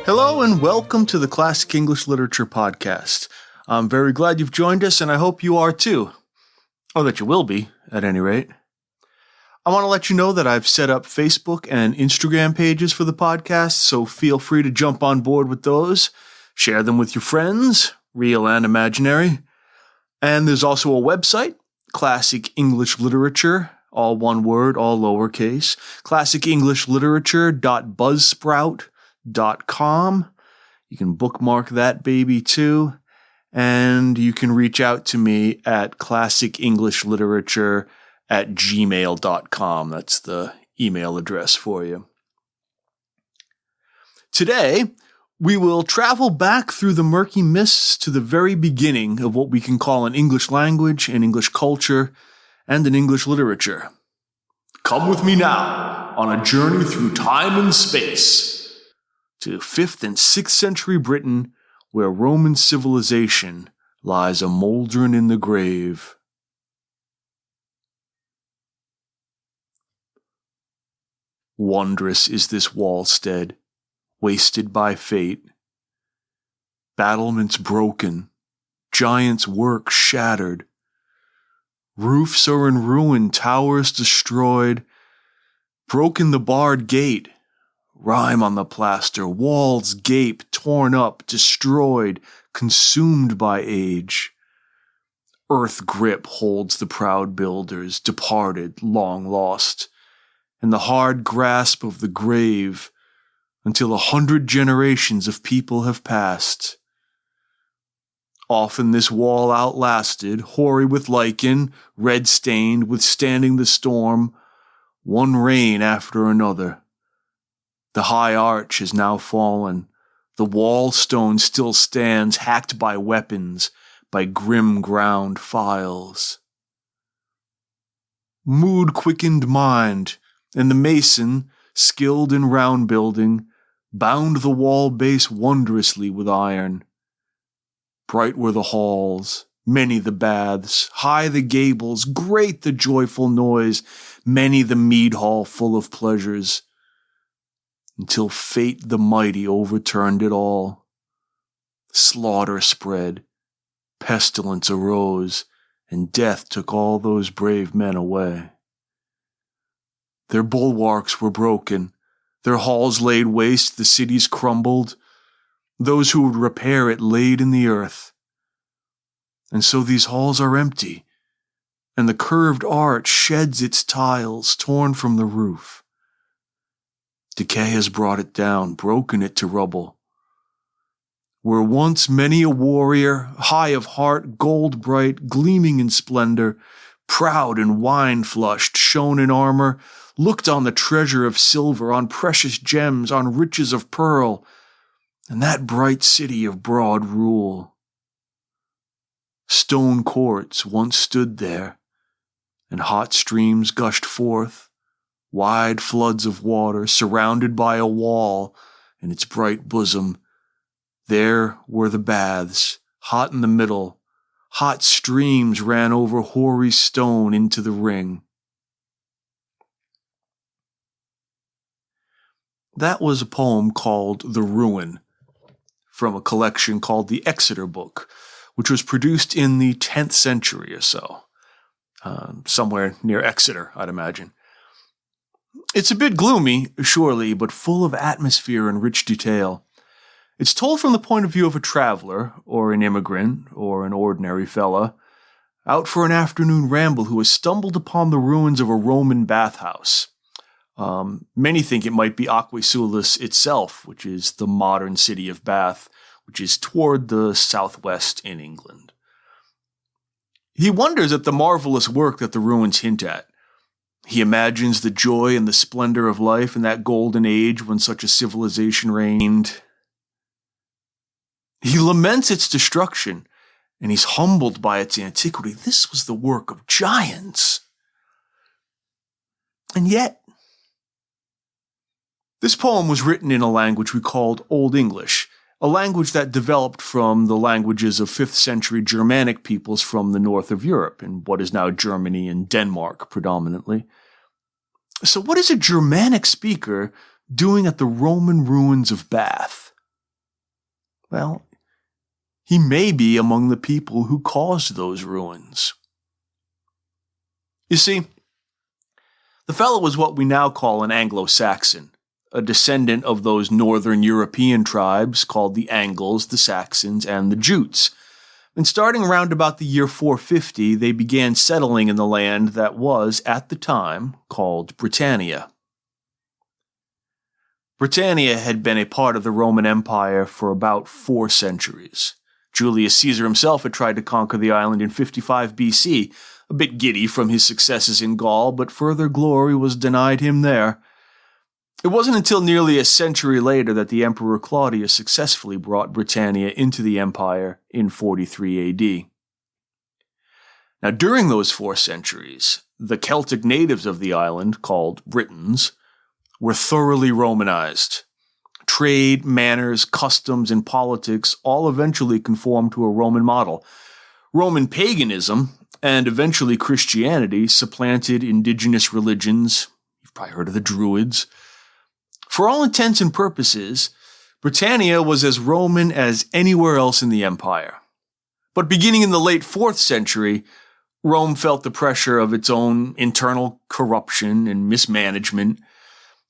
Hello and welcome to the Classic English Literature Podcast. I'm very glad you've joined us, and I hope you are too. Or that you will be, at any rate. I want to let you know that I've set up Facebook and Instagram pages for the podcast, so feel free to jump on board with those. Share them with your friends, real and imaginary. And there's also a website, Classic English Literature, all one word, all lowercase, classicenglishLiterature.buzzsprout.com. You can bookmark that baby too, and you can reach out to me at classicenglishLiterature@gmail.com. That's the email address for you. Today, we will travel back through the murky mists to the very beginning of what we can call an English language, an English culture, and an English literature. Come with me now on a journey through time and space to 5th and 6th century Britain, where Roman civilization lies a mouldering in the grave. Wondrous is this wallstead, wasted by fate. Battlements broken, giants' work shattered. Roofs are in ruin, towers destroyed. Broken the barred gate, rime on the plaster, walls gape, torn up, destroyed, consumed by age. Earth grip holds the proud builders, departed, long lost, in the hard grasp of the grave, until 100 generations of people have passed. Often this wall outlasted, hoary with lichen, red-stained, withstanding the storm, one rain after another. The high arch has now fallen. The wall stone still stands, hacked by weapons, by grim ground files. Mood-quickened mind, and the mason, skilled in round building, bound the wall base wondrously with iron. Bright were the halls, many the baths, high the gables, great the joyful noise, many the mead hall full of pleasures, until fate the mighty overturned it all. Slaughter spread, pestilence arose, and death took all those brave men away. Their bulwarks were broken, their halls laid waste, the cities crumbled, those who would repair it laid in the earth. And so these halls are empty, and the curved arch sheds its tiles torn from the roof. Decay has brought it down, broken it to rubble. Where once many a warrior, high of heart, gold bright, gleaming in splendor, proud and wine-flushed, shone in armor, looked on the treasure of silver, on precious gems, on riches of pearl, and that bright city of broad rule. Stone courts once stood there, and hot streams gushed forth, wide floods of water surrounded by a wall in its bright bosom. There were the baths, hot in the middle. Hot streams ran over hoary stone into the ring. That was a poem called The Ruin, from a collection called the Exeter Book, which was produced in the 10th century or so, somewhere near Exeter, I'd imagine. It's a bit gloomy, surely, but full of atmosphere and rich detail. It's told from the point of view of a traveler, or an immigrant, or an ordinary fella, out for an afternoon ramble who has stumbled upon the ruins of a Roman bathhouse. Many think it might be Aquisulis itself, which is the modern city of Bath, which is toward the southwest in England. He wonders at the marvelous work that the ruins hint at. He imagines the joy and the splendor of life in that golden age when such a civilization reigned. He laments its destruction, and he's humbled by its antiquity. This was the work of giants. And yet, this poem was written in a language we called Old English, a language that developed from the languages of 5th century Germanic peoples from the north of Europe, in what is now Germany and Denmark predominantly. So what is a Germanic speaker doing at the Roman ruins of Bath? Well, he may be among the people who caused those ruins. You see, the fellow was what we now call an Anglo-Saxon, a descendant of those northern European tribes called the Angles, the Saxons, and the Jutes. And starting around about the year 450, they began settling in the land that was, at the time, called Britannia. Britannia had been a part of the Roman Empire for about 4 centuries. Julius Caesar himself had tried to conquer the island in 55 BC, a bit giddy from his successes in Gaul, but further glory was denied him there. It wasn't until nearly a century later that the Emperor Claudius successfully brought Britannia into the empire in 43 AD. Now, during those 4 centuries, the Celtic natives of the island, called Britons, were thoroughly Romanized. Trade, manners, customs, and politics all eventually conformed to a Roman model. Roman paganism, and eventually Christianity, supplanted indigenous religions. You've probably heard of the Druids. For all intents and purposes, Britannia was as Roman as anywhere else in the empire. But beginning in the late 4th century, Rome felt the pressure of its own internal corruption and mismanagement,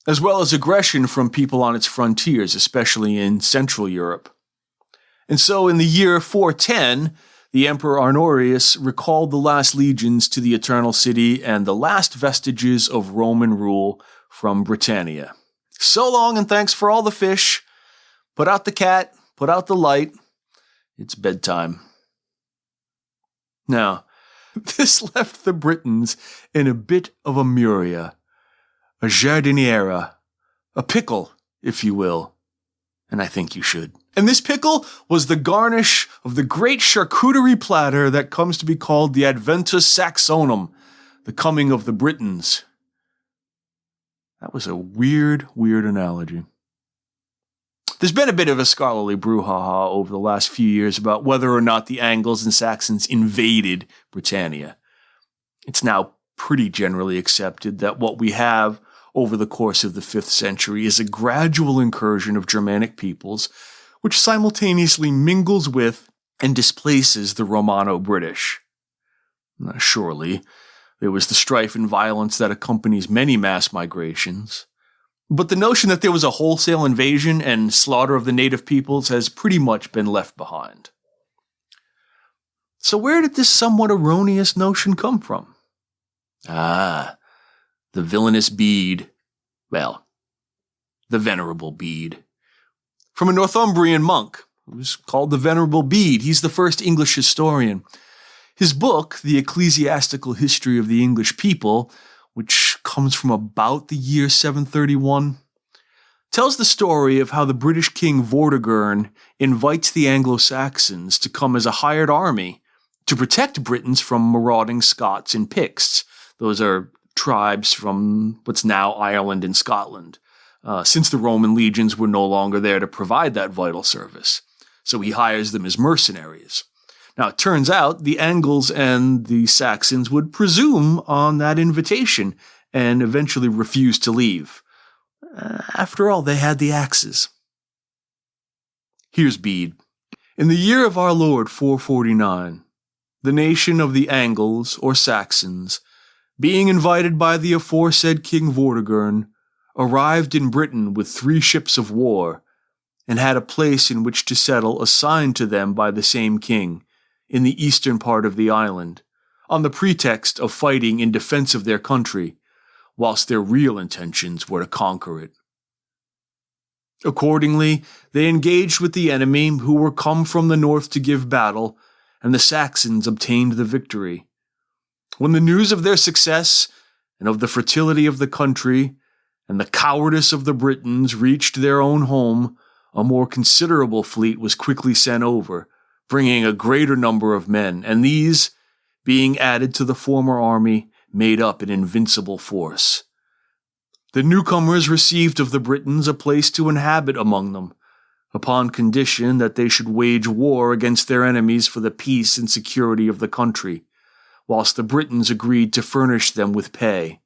as well as aggression from people on its frontiers, especially in Central Europe. And so in the year 410, the Emperor Honorius recalled the last legions to the Eternal City and the last vestiges of Roman rule from Britannia. So long and thanks for all the fish. Put out the cat, put out the light. It's bedtime. Now, this left the Britons in a bit of a muria, a jardiniera, a pickle, if you will. And I think you should. And this pickle was the garnish of the great charcuterie platter that comes to be called the Adventus Saxonum, the coming of the Britons. That was a weird analogy. There's been a bit of a scholarly brouhaha over the last few years about whether or not the Angles and Saxons invaded Britannia. It's now pretty generally accepted that what we have over the course of the 5th century is a gradual incursion of Germanic peoples, which simultaneously mingles with and displaces the Romano-British. Surely, there was the strife and violence that accompanies many mass migrations. But the notion that there was a wholesale invasion and slaughter of the native peoples has pretty much been left behind. So where did this somewhat erroneous notion come from? The villainous Bede. Well, the Venerable Bede. From a Northumbrian monk, who's called the Venerable Bede. He's the first English historian. His book, The Ecclesiastical History of the English People, which comes from about the year 731, tells the story of how the British king Vortigern invites the Anglo-Saxons to come as a hired army to protect Britons from marauding Scots and Picts. Those are tribes from what's now Ireland and Scotland, since the Roman legions were no longer there to provide that vital service. So he hires them as mercenaries. Now, it turns out the Angles and the Saxons would presume on that invitation and eventually refuse to leave. After all, they had the axes. Here's Bede. In the year of our Lord 449, the nation of the Angles, or Saxons, being invited by the aforesaid King Vortigern, arrived in Britain with 3 ships of war, and had a place in which to settle assigned to them by the same king, in the eastern part of the island, on the pretext of fighting in defense of their country, whilst their real intentions were to conquer it. Accordingly, they engaged with the enemy, who were come from the north to give battle, and the Saxons obtained the victory. When the news of their success, and of the fertility of the country, and the cowardice of the Britons reached their own home, a more considerable fleet was quickly sent over, bringing a greater number of men, and these, being added to the former army, made up an invincible force. The newcomers received of the Britons a place to inhabit among them, upon condition that they should wage war against their enemies for the peace and security of the country, whilst the Britons agreed to furnish them with pay.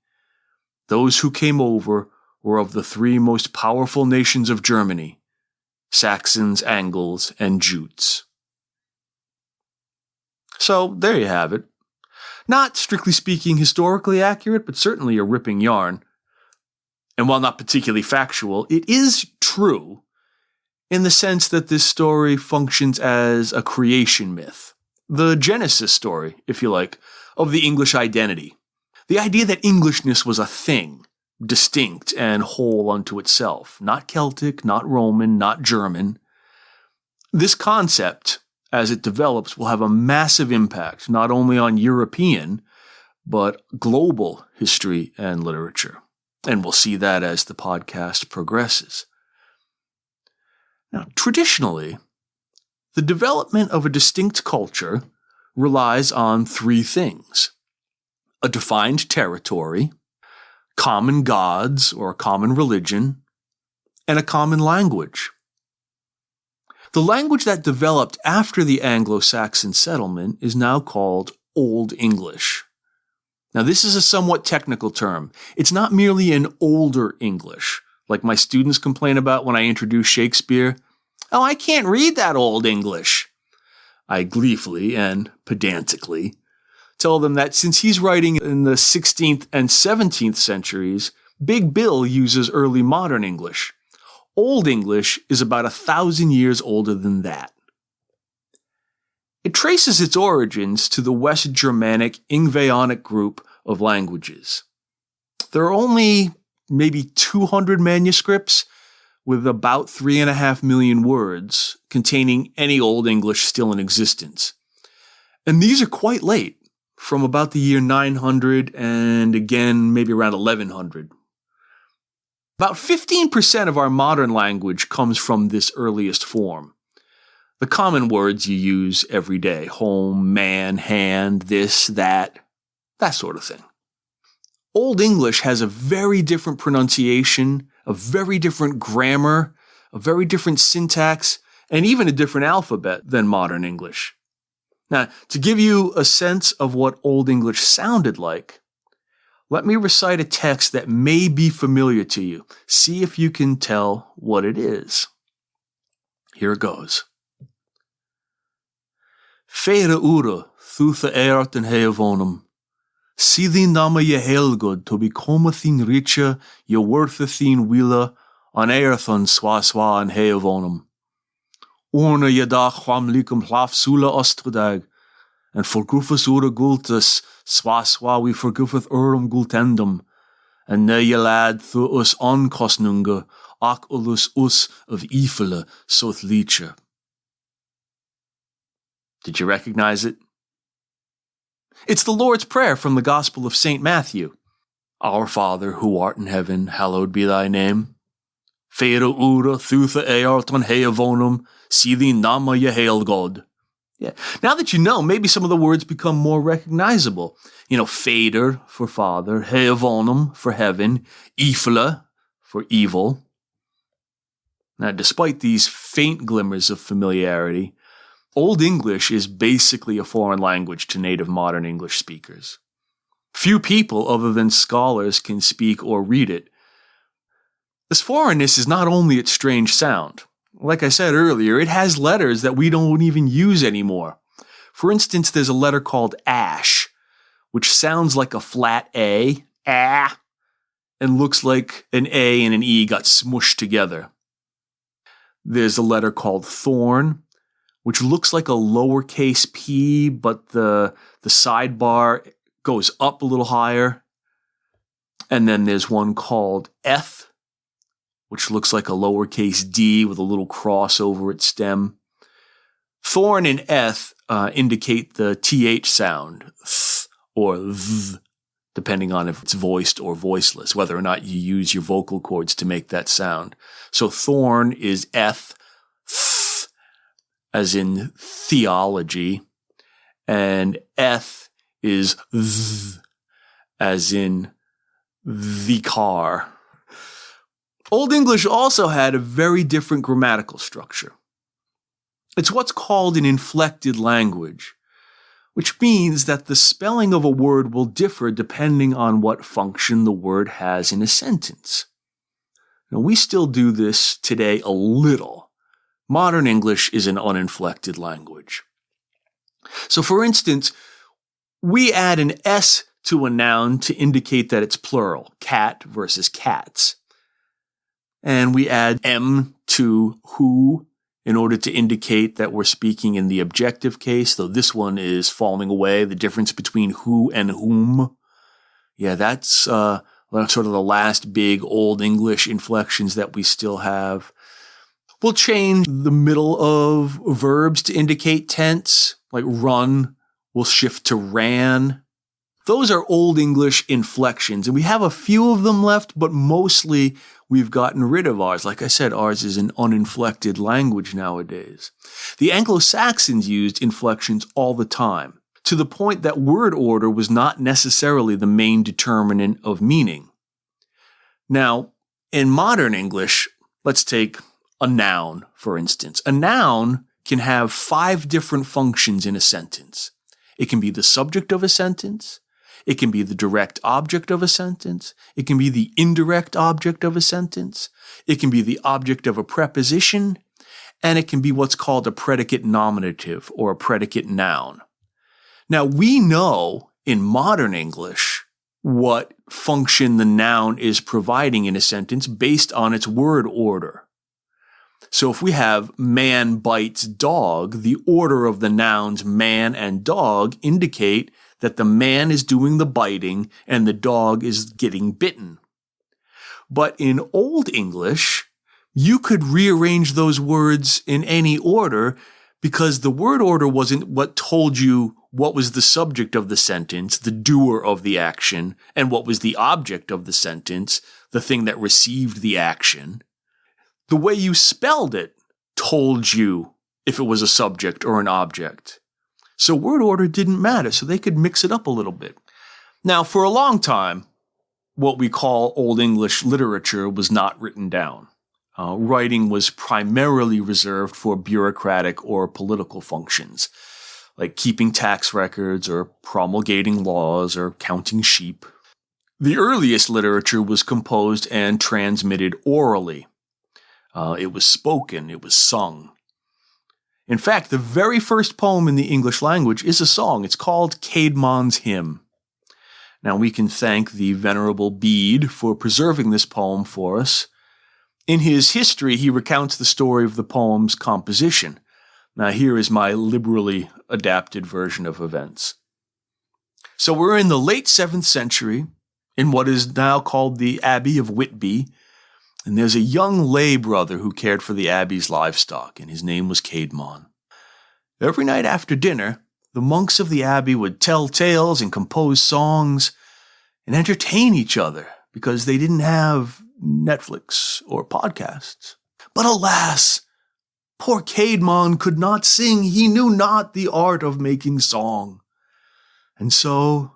Those who came over were of the three most powerful nations of Germany, Saxons, Angles, and Jutes. So there you have it. Not, strictly speaking, historically accurate, but certainly a ripping yarn. And while not particularly factual, it is true in the sense that this story functions as a creation myth. The Genesis story, if you like, of the English identity. The idea that Englishness was a thing, distinct and whole unto itself. Not Celtic, not Roman, not German. This concept, as it develops, will have a massive impact not only on European, but global history and literature. And we'll see that as the podcast progresses. Now, traditionally, the development of a distinct culture relies on three things: a defined territory, common gods or a common religion, and a common language. The language that developed after the Anglo-Saxon settlement is now called Old English. Now, this is a somewhat technical term. It's not merely an older English, like my students complain about when I introduce Shakespeare. Oh, I can't read that Old English. I gleefully and pedantically tell them that since he's writing in the 16th and 17th centuries, Big Bill uses early modern English. Old English is about 1,000 years older than that. It traces its origins to the West Germanic Ingvaeonic group of languages. There are only maybe 200 manuscripts with about 3.5 million words containing any Old English still in existence. And these are quite late, from about the year 900 and again maybe around 1100. About 15% of our modern language comes from this earliest form. The common words you use every day: home, man, hand, this, that sort of thing. Old English has a very different pronunciation, a very different grammar, a very different syntax, and even a different alphabet than modern English. Now, to give you a sense of what Old English sounded like, let me recite a text that may be familiar to you. See if you can tell what it is. Here it goes. Fere ura, thutha eart and heavonum. See thee nama ye helgod, to become thin richer, ye worth thin willa, on earthon swa and heavonum. Orna ye dag hwam likum hlaf sula ostradag, and forgufus ura gultus, swa we forgufeth urum gultendum, and ne ye lad thu us onkosnunga, ak ulus us of ifele soth licher. Did you recognize it? It's the Lord's Prayer from the Gospel of St. Matthew. Our Father, who art in heaven, hallowed be thy name. Fere ura thutha eart on heavonum, si thee nama ye helgod. Yeah. Now that you know, maybe some of the words become more recognizable. Fader for father, heavonum for heaven, ifle for evil. Now, despite these faint glimmers of familiarity, Old English is basically a foreign language to native modern English speakers. Few people other than scholars can speak or read it. This foreignness is not only its strange sound. Like I said earlier, it has letters that we don't even use anymore. For instance, there's a letter called ash, which sounds like a flat A, ah, and looks like an A and an E got smushed together. There's a letter called thorn, which looks like a lowercase p, but the sidebar goes up a little higher. And then there's one called eth, which looks like a lowercase d with a little cross over its stem. Thorn and eth indicate the th sound, th or th, depending on if it's voiced or voiceless, whether or not you use your vocal cords to make that sound. So thorn is eth, th, as in theology, and eth is th, as in the car. Old English also had a very different grammatical structure. It's what's called an inflected language, which means that the spelling of a word will differ depending on what function the word has in a sentence. Now, we still do this today a little. Modern English is an uninflected language. So, for instance, we add an S to a noun to indicate that it's plural, cat versus cats. And we add M to who in order to indicate that we're speaking in the objective case, though this one is falling away, the difference between who and whom. Yeah, that's sort of the last big Old English inflections that we still have. We'll change the middle of verbs to indicate tense, like run will shift to ran. Those are Old English inflections, and we have a few of them left, but mostly we've gotten rid of ours. Like I said, ours is an uninflected language nowadays. The Anglo-Saxons used inflections all the time, to the point that word order was not necessarily the main determinant of meaning. Now, in modern English, let's take a noun, for instance. A noun can have 5 different functions in a sentence. It can be the subject of a sentence. It can be the direct object of a sentence. It can be the indirect object of a sentence. It can be the object of a preposition. And it can be what's called a predicate nominative or a predicate noun. Now, we know in modern English what function the noun is providing in a sentence based on its word order. So if we have man bites dog, the order of the nouns man and dog indicate that the man is doing the biting and the dog is getting bitten. But in Old English, you could rearrange those words in any order because the word order wasn't what told you what was the subject of the sentence, the doer of the action, and what was the object of the sentence, the thing that received the action. The way you spelled it told you if it was a subject or an object. So word order didn't matter, so they could mix it up a little bit. Now, for a long time, what we call Old English literature was not written down. Writing was primarily reserved for bureaucratic or political functions, like keeping tax records or promulgating laws or counting sheep. The earliest literature was composed and transmitted orally. It was spoken, it was sung. In fact, the very first poem in the English language is a song. It's called Caedmon's Hymn. Now, we can thank the Venerable Bede for preserving this poem for us. In his history, he recounts the story of the poem's composition. Now, here is my liberally adapted version of events. So we're in the late 7th century, in what is now called the Abbey of Whitby, and there's a young lay brother who cared for the abbey's livestock, and his name was Caedmon. Every night after dinner, the monks of the abbey would tell tales and compose songs and entertain each other because they didn't have Netflix or podcasts. But alas, poor Caedmon could not sing. He knew not the art of making song. And so,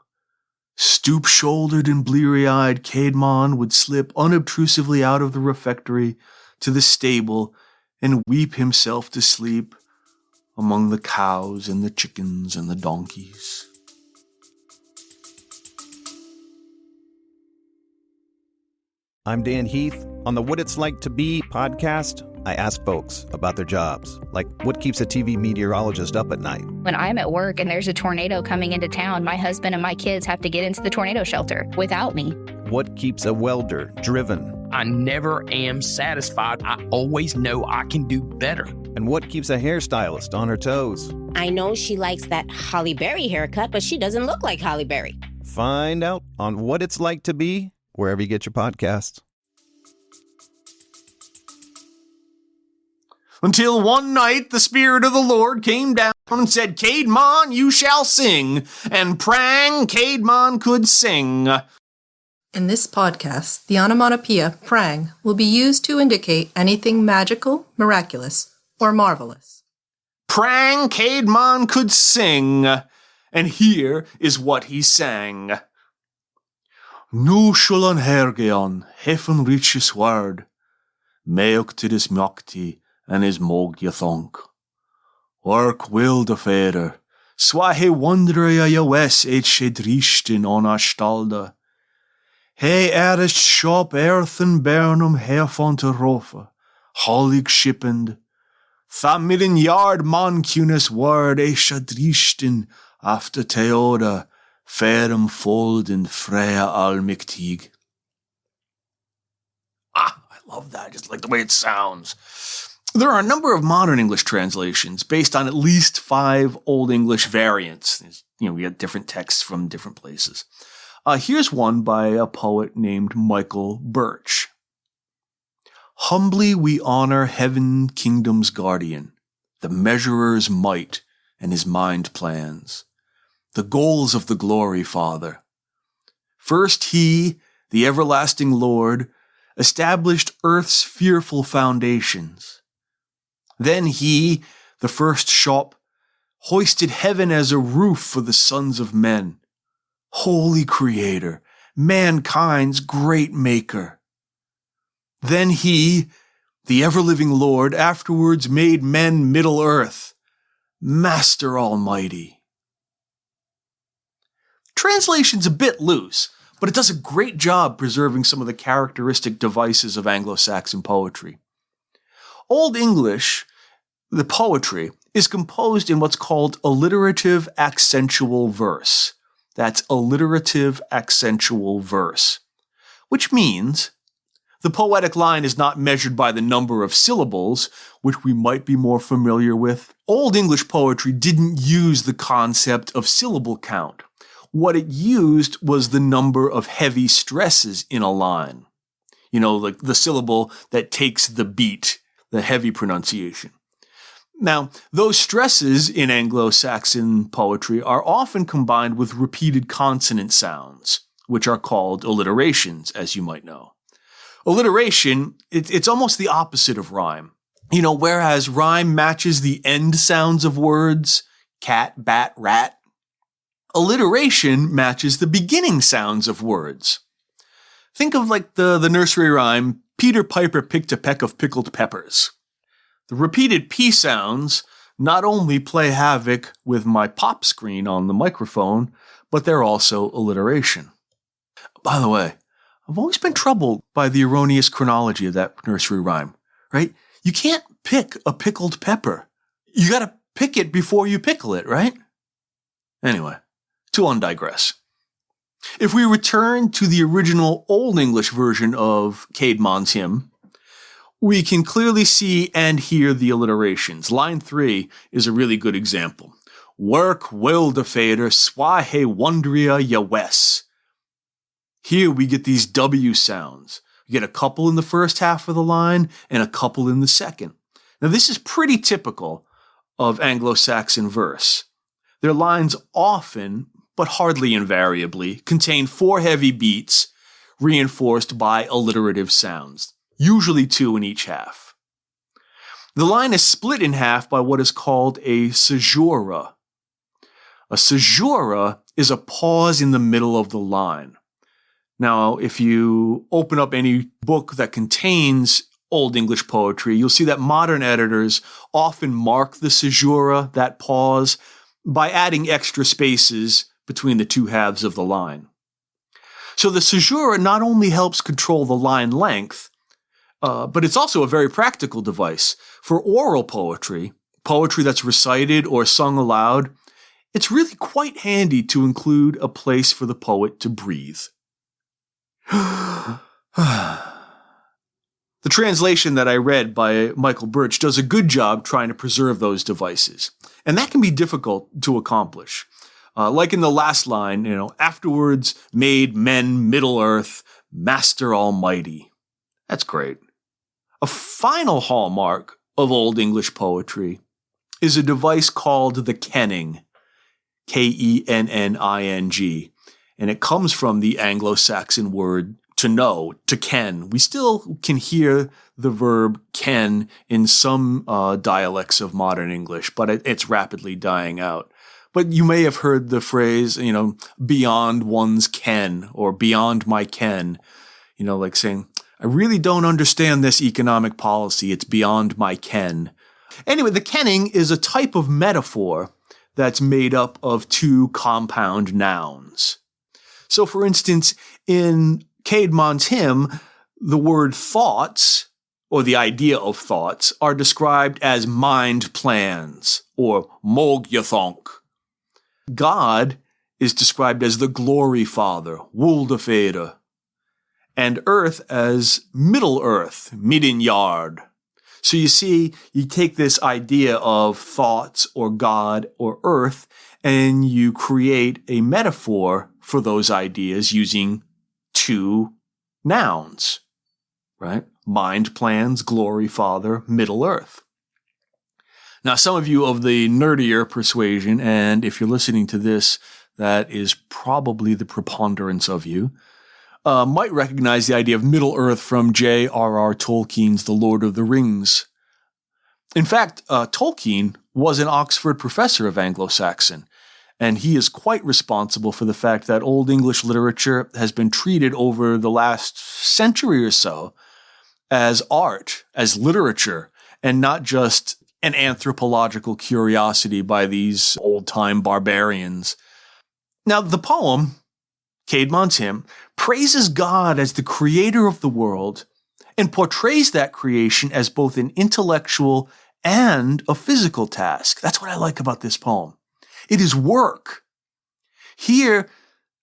stoop-shouldered and bleary-eyed, Caedmon would slip unobtrusively out of the refectory to the stable and weep himself to sleep among the cows and the chickens and the donkeys. I'm Dan Heath. On the What It's Like to Be podcast, I ask folks about their jobs, like what keeps a TV meteorologist up at night. When I'm at work and there's a tornado coming into town, my husband and my kids have to get into the tornado shelter without me. What keeps a welder driven? I never am satisfied. I always know I can do better. And what keeps a hairstylist on her toes? I know she likes that Halle Berry haircut, but she doesn't look like Halle Berry. Find out on What It's Like to Be, wherever you get your podcasts. Until one night the Spirit of the Lord came down and said, Caedmon, you shall sing. And prang, Caedmon could sing. In this podcast, the onomatopoeia prang will be used to indicate anything magical, miraculous, or marvelous. Prang, Caedmon could sing. And here is what he sang. Nu shul an hergeon, hefen riches word, meoctidis mocti, and his mog yathonk. Work will the fader, Swahe wondrea jawes et shedrishtin on astalda. He erist shop earthen bernum herfonte rofa, holig shippend. Thamilin yard moncunis word e shadrishtin after teoda, ferem folden freya almictig. I love that. I just like the way it sounds. There are a number of modern English translations based on at least 5 Old English variants. We get different texts from different places. Here's one by a poet named Michael Birch. Humbly we honor heaven kingdom's guardian, the measurer's might and his mind plans, the goals of the glory Father. First he, the everlasting Lord, established earth's fearful foundations. Then he, the first shop, hoisted heaven as a roof for the sons of men. Holy Creator, mankind's great Maker. Then he, the ever-living Lord, afterwards made men Middle Earth, Master Almighty. Translation's a bit loose, but it does a great job preserving some of the characteristic devices of Anglo-Saxon poetry. Old English, the poetry, is composed in what's called alliterative accentual verse. That's alliterative accentual verse, which means the poetic line is not measured by the number of syllables, which we might be more familiar with. Old English poetry didn't use the concept of syllable count. What it used was the number of heavy stresses in a line. Like the syllable that takes the beat, the heavy pronunciation. Now, those stresses in Anglo-Saxon poetry are often combined with repeated consonant sounds, which are called alliterations, as you might know. Alliteration, it's almost the opposite of rhyme. Whereas rhyme matches the end sounds of words, cat, bat, rat, alliteration matches the beginning sounds of words. Think of like the nursery rhyme, Peter Piper picked a peck of pickled peppers. The repeated P sounds not only play havoc with my pop screen on the microphone, but they're also alliteration. By the way, I've always been troubled by the erroneous chronology of that nursery rhyme, right? You can't pick a pickled pepper. You gotta pick it before you pickle it, right? Anyway, to digress. If we return to the original Old English version of Caedmon's hymn, we can clearly see and hear the alliterations. Line 3 is a really good example. Work will de fader swahe wondria yawes. Here we get these W sounds. We get a couple in the first half of the line and a couple in the second. Now this is pretty typical of Anglo-Saxon verse. Their lines often, but hardly invariably, contain 4 heavy beats reinforced by alliterative sounds, usually 2 in each half. The line is split in half by what is called a caesura. A caesura is a pause in the middle of the line. Now, if you open up any book that contains Old English poetry, you'll see that modern editors often mark the caesura, that pause, by adding extra spaces between the 2 halves of the line. So the caesura not only helps control the line length, but it's also a very practical device. For oral poetry, poetry that's recited or sung aloud, it's really quite handy to include a place for the poet to breathe. The translation that I read by Michael Birch does a good job trying to preserve those devices. And that can be difficult to accomplish. Like in the last line, afterwards made men Middle Earth, Master Almighty. That's great. A final hallmark of Old English poetry is a device called the kenning, Kenning, and it comes from the Anglo-Saxon word to know, to ken. We still can hear the verb ken in some dialects of modern English, but it's rapidly dying out. But you may have heard the phrase, beyond one's ken or beyond my ken, like saying, I really don't understand this economic policy. It's beyond my ken. Anyway, the kenning is a type of metaphor that's made up of two compound nouns. So, for instance, in Caedmon's hymn, the word thoughts, or the idea of thoughts, are described as mind plans, or mogjathonk. God is described as the glory father, Wuldefader, and earth as Middle Earth, Middenjard. So you see, you take this idea of thoughts or God or earth, and you create a metaphor for those ideas using two nouns, right? Mind plans, glory father, Middle Earth. Now, some of you of the nerdier persuasion, and if you're listening to this, that is probably the preponderance of you, might recognize the idea of Middle Earth from J.R.R. Tolkien's The Lord of the Rings. In fact, Tolkien was an Oxford professor of Anglo-Saxon, and he is quite responsible for the fact that Old English literature has been treated over the last century or so as art, as literature, and not just an anthropological curiosity by these old-time barbarians. Now, the poem, Caedmon's hymn, praises God as the creator of the world and portrays that creation as both an intellectual and a physical task. That's what I like about this poem. It is work. Here,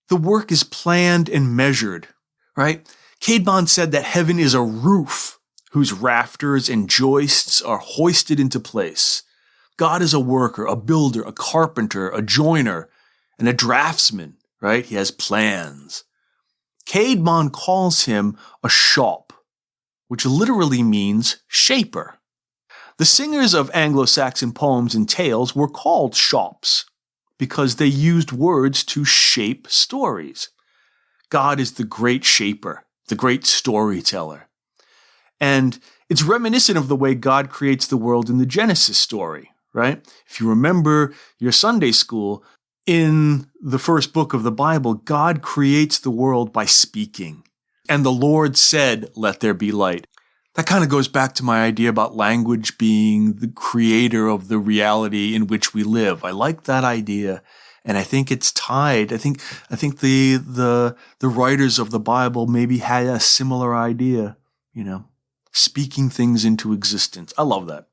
the work is planned and measured, right? Caedmon said that heaven is a roof whose rafters and joists are hoisted into place. God is a worker, a builder, a carpenter, a joiner, and a draftsman, right? He has plans. Caedmon calls him a shop, which literally means shaper. The singers of Anglo-Saxon poems and tales were called shops because they used words to shape stories. God is the great shaper, the great storyteller. And it's reminiscent of the way God creates the world in the Genesis story, right? If you remember your Sunday school, in the first book of the Bible, God creates the world by speaking. And the Lord said, "Let there be light." That kind of goes back to my idea about language being the creator of the reality in which we live. I like that idea, and I think it's tied. I think the writers of the Bible maybe had a similar idea, speaking things into existence. I love that.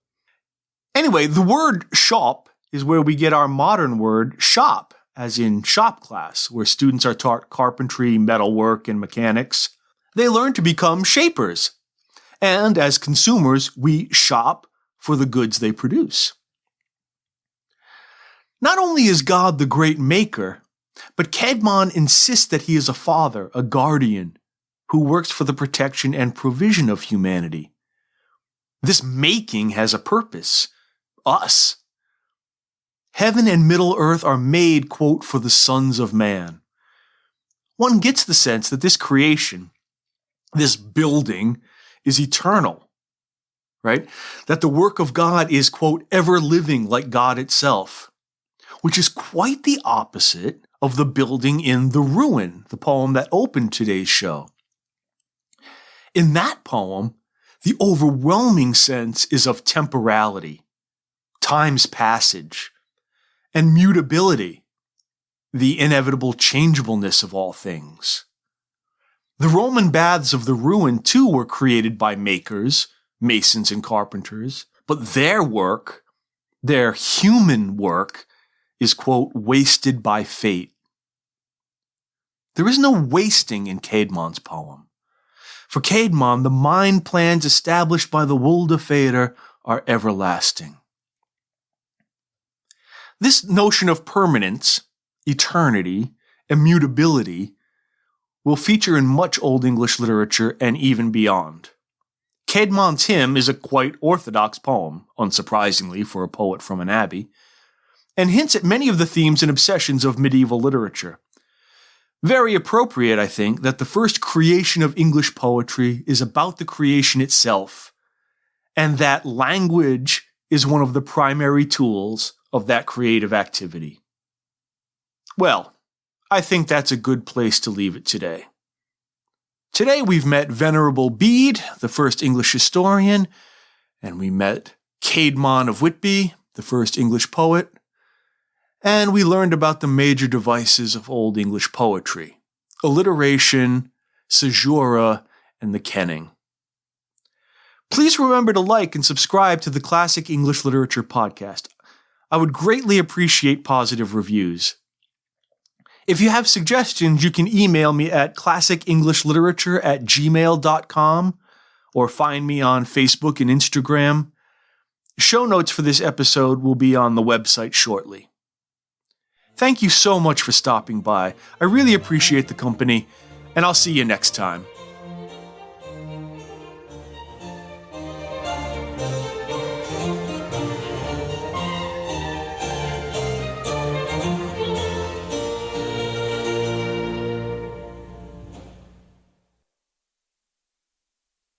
Anyway, the word shop is where we get our modern word shop, as in shop class, where students are taught carpentry, metalwork, and mechanics. They learn to become shapers. And as consumers, we shop for the goods they produce. Not only is God the great maker, but Caedmon insists that he is a father, a guardian, who works for the protection and provision of humanity. This making has a purpose, us. Heaven and Middle Earth are made, quote, for the sons of man. One gets the sense that this creation, this building, is eternal, right? That the work of God is, quote, ever living like God itself, which is quite the opposite of the building in The Ruin, the poem that opened today's show. In that poem, the overwhelming sense is of temporality, time's passage, and mutability, the inevitable changeableness of all things. The Roman baths of The Ruin, too, were created by makers, masons and carpenters, but their work, their human work, is, quote, wasted by fate. There is no wasting in Caedmon's poem. For Caedmon, the mind plans established by the Wuldefader are everlasting. This notion of permanence, eternity, immutability will feature in much Old English literature and even beyond. Caedmon's hymn is a quite orthodox poem, unsurprisingly for a poet from an abbey, and hints at many of the themes and obsessions of medieval literature. Very appropriate, I think, that the first creation of English poetry is about the creation itself, and that language is one of the primary tools of that creative activity. Well, I think that's a good place to leave it today. Today we've met Venerable Bede, the first English historian, and we met Caedmon of Whitby, the first English poet, And we learned about the major devices of Old English poetry: alliteration, caesura, and the kenning. Please remember to like and subscribe to the Classic English Literature Podcast. I would greatly appreciate positive reviews. If you have suggestions, you can email me at classicenglishLiterature@gmail.com or find me on Facebook and Instagram. Show notes for this episode will be on the website shortly. Thank you so much for stopping by. I really appreciate the company, and I'll see you next time.